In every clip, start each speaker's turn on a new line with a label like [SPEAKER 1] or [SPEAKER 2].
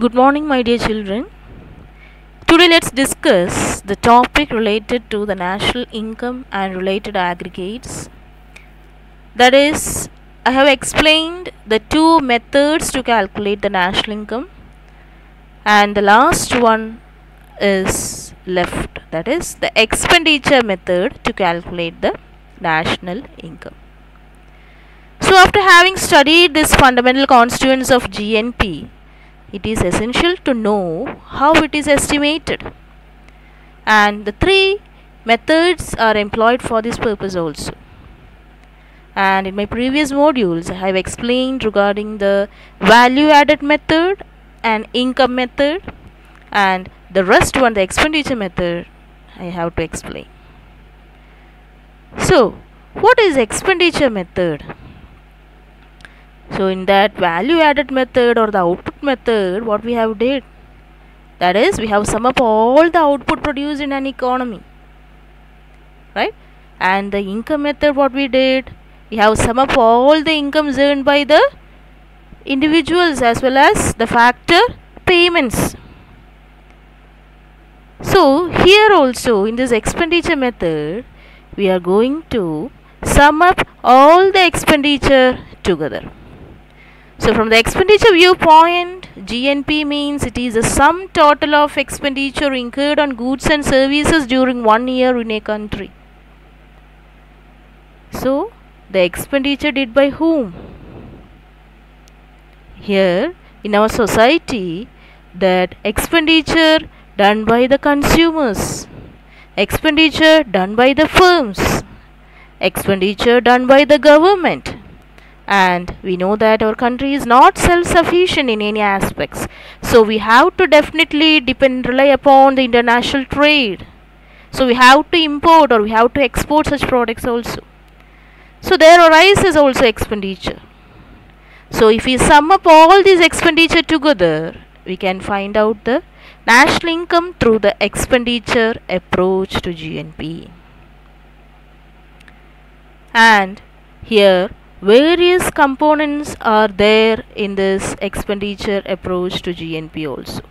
[SPEAKER 1] Good morning, my dear children. Today, let's discuss the topic related to the national income and related aggregates. That is, I have explained the two methods to calculate the national income, and the last one is left. That is, the expenditure method to calculate the national income. So, after having studied these fundamental constituents of GNP, it is essential to know how it is estimated, and the three methods are employed for this purpose also. And in my previous modules I have explained regarding the value added method and income method, and the rest one, the expenditure method, I have to explain. So what is expenditure method? So in that value added method or the output method, what we have did, that is, we have sum up all the output produced in an economy, right? And the income method, what we did, we have sum up all the incomes earned by the individuals as well as the factor payments. So here also in this expenditure method, we are going to sum up all the expenditure together. So from the expenditure viewpoint, GNP means it is the sum total of expenditure incurred on goods and services during 1 year in a country. So the expenditure did by whom? Here in our society, that expenditure done by the consumers, expenditure done by the firms, expenditure done by the government. And we know that our country is not self-sufficient in any aspects. So we have to definitely rely upon the international trade. So we have to import or we have to export such products also. So there arises also expenditure. So if we sum up all these expenditure together, we can find out the national income through the expenditure approach to GNP. And here various components are there in this expenditure approach to GNP also.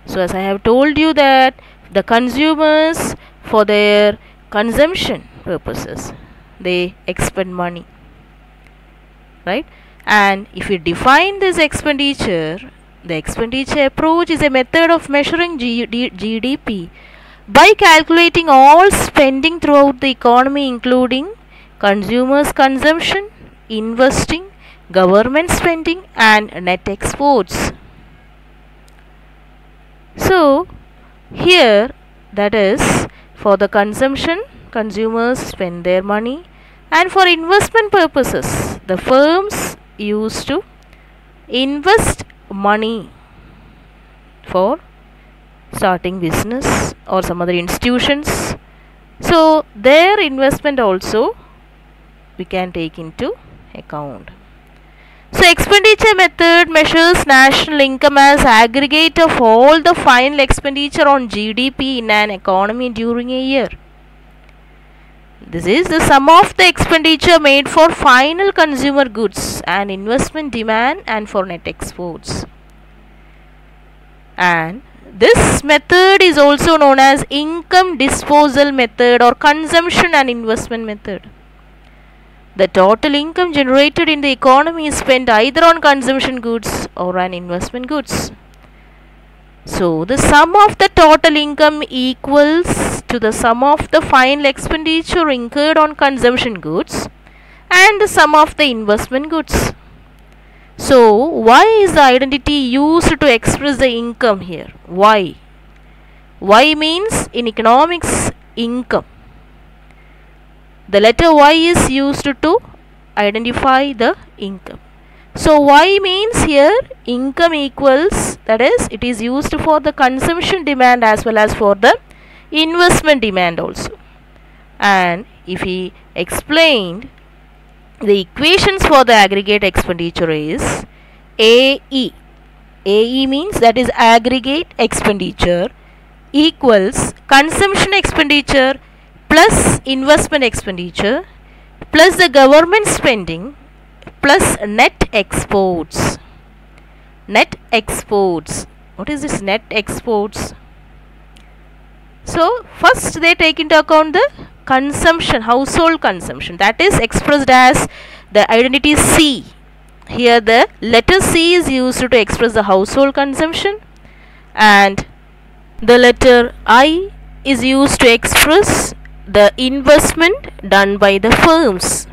[SPEAKER 1] So as I have told you that the consumers, for their consumption purposes, they expend money, right? And if we define this expenditure, the expenditure approach is a method of measuring GDP by calculating all spending throughout the economy, including consumers' consumption, investing, government spending, and net exports. So here, that is, for the consumption, consumers spend their money, and for investment purposes, the firms used to invest money for starting business or some other institutions. So their investment also we can take into account. So expenditure method measures national income as aggregate of all the final expenditure on GDP in an economy during a year. This is the sum of the expenditure made for final consumer goods and investment demand and for net exports. And this method is also known as income disposal method or consumption and investment method. The total income generated in the economy is spent either on consumption goods or on investment goods. So the sum of the total income equals to the sum of the final expenditure incurred on consumption goods and the sum of the investment goods. So Y is the identity used to express the income here. Y. Y means in economics income. The letter Y is used to identify the income. So Y means here income equals, that is, it is used for the consumption demand as well as for the investment demand also. And if we explained, the equations for the aggregate expenditure is AE. AE means, that is, aggregate expenditure equals consumption expenditure plus investment expenditure plus the government spending plus net exports. net exports. What is this net exports? So first they take into account the consumption, household consumption, that is expressed as the identity C. Here the letter C is used to express the household consumption, and the letter I is used to express the investment done by the firms,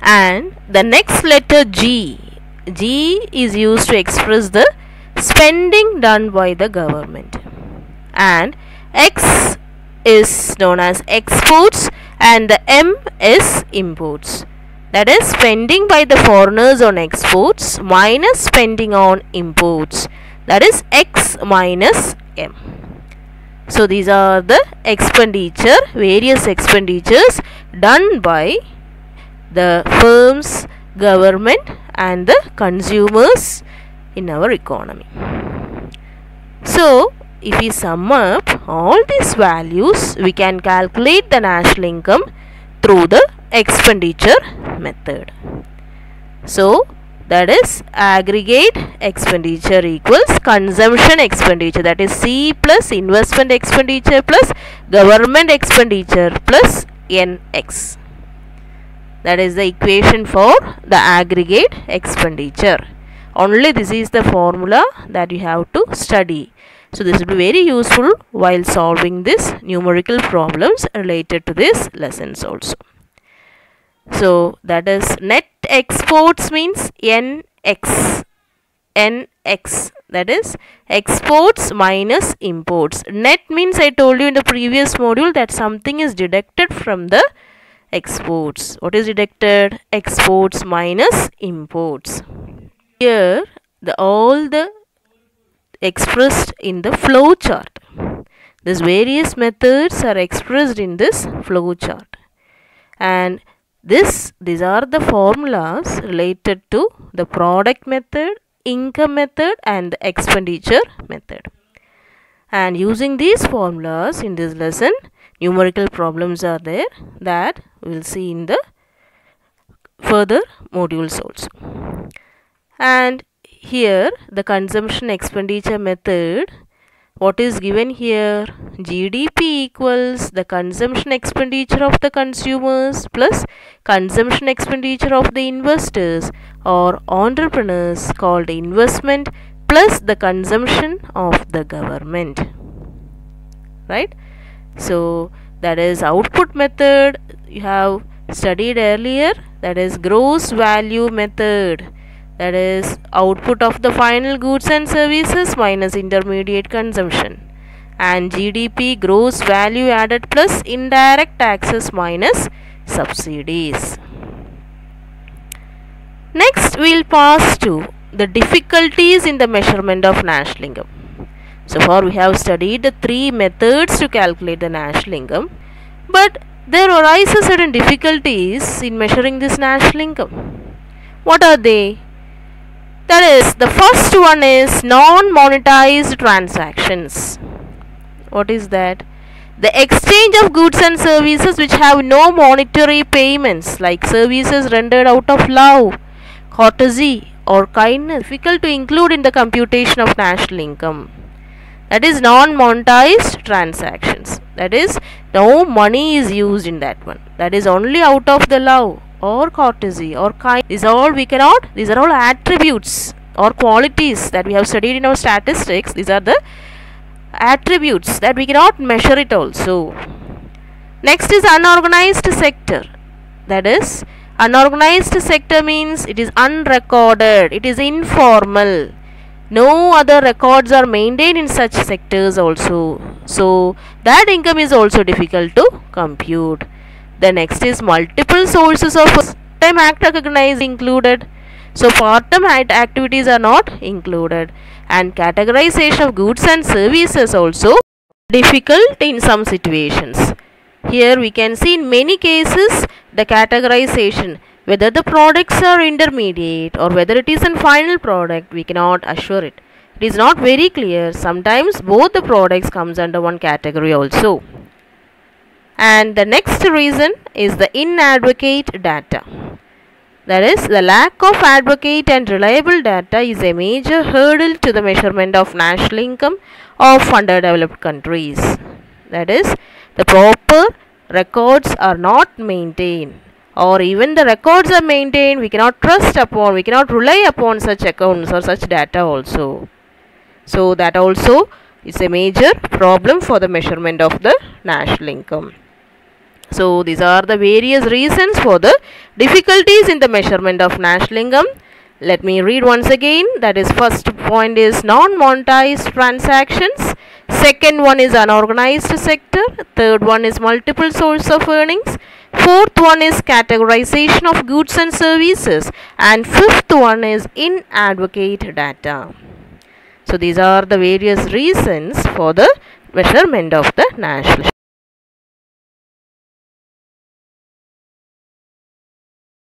[SPEAKER 1] and the next letter G is used to express the spending done by the government, and X is known as exports and the M is imports. That is spending by the foreigners on exports minus spending on imports. That is X minus M. So these are the various expenditures done by the firms, government and the consumers in our economy. So if we sum up all these values, we can calculate the national income through the expenditure method. So that is aggregate expenditure equals consumption expenditure, that is C plus investment expenditure plus government expenditure plus NX. That is the equation for the aggregate expenditure. Only this is the formula that you have to study. So this will be very useful while solving this numerical problems related to this lessons also. So that is net exports means NX. NX, that is exports minus imports. Net means, I told you in the previous module, that something is deducted from the exports. What is deducted? Exports minus imports. Here all the expressed in the flow chart. These various methods are expressed in this flow chart, and these are the formulas related to the product method, income method and the expenditure method. And using these formulas in this lesson, numerical problems are there that we will see in the further modules also. And here the consumption expenditure method, what is given here? GDP equals the consumption expenditure of the consumers plus consumption expenditure of the investors or entrepreneurs called investment plus the consumption of the government. Right? So that is output method you have studied earlier, that is gross value method. That is output of the final goods and services minus intermediate consumption, and GDP gross value added plus indirect taxes minus subsidies. Next we will pass to the difficulties in the measurement of national income. So far we have studied the three methods to calculate the national income, but there arises certain difficulties in measuring this national income. What are they? That is, the first one is non-monetized transactions. What is that? The exchange of goods and services which have no monetary payments, like services rendered out of love, courtesy or kindness, difficult to include in the computation of national income. That is non-monetized transactions. That is, no money is used in that one. That is only out of the love or courtesy or kind. These are all attributes or qualities that we have studied in our statistics. These are the attributes that we cannot measure it also. Next is unorganized sector. That is, unorganized sector means it is unrecorded, it is informal. No other records are maintained in such sectors also. So that income is also difficult to compute. The next is multiple sources of part-time act recognized included. So part-time activities are not included, and categorization of goods and services also difficult in some situations. Here we can see in many cases the categorization, whether the products are intermediate or whether it is a final product, we cannot assure it. It is not very clear. Sometimes both the products comes under one category also. And the next reason is the inadequate data. That is, the lack of adequate and reliable data is a major hurdle to the measurement of national income of underdeveloped countries. That is, the proper records are not maintained, or even the records are maintained, we cannot trust upon, we cannot rely upon such accounts or such data also. So that also is a major problem for the measurement of the national income. So these are the various reasons for the difficulties in the measurement of national income. Let me read once again. That is, first point is non-monetized transactions. Second one is unorganized sector. Third one is multiple source of earnings. Fourth one is categorization of goods and services. And fifth one is inadequate data. So these are the various reasons for the measurement of the national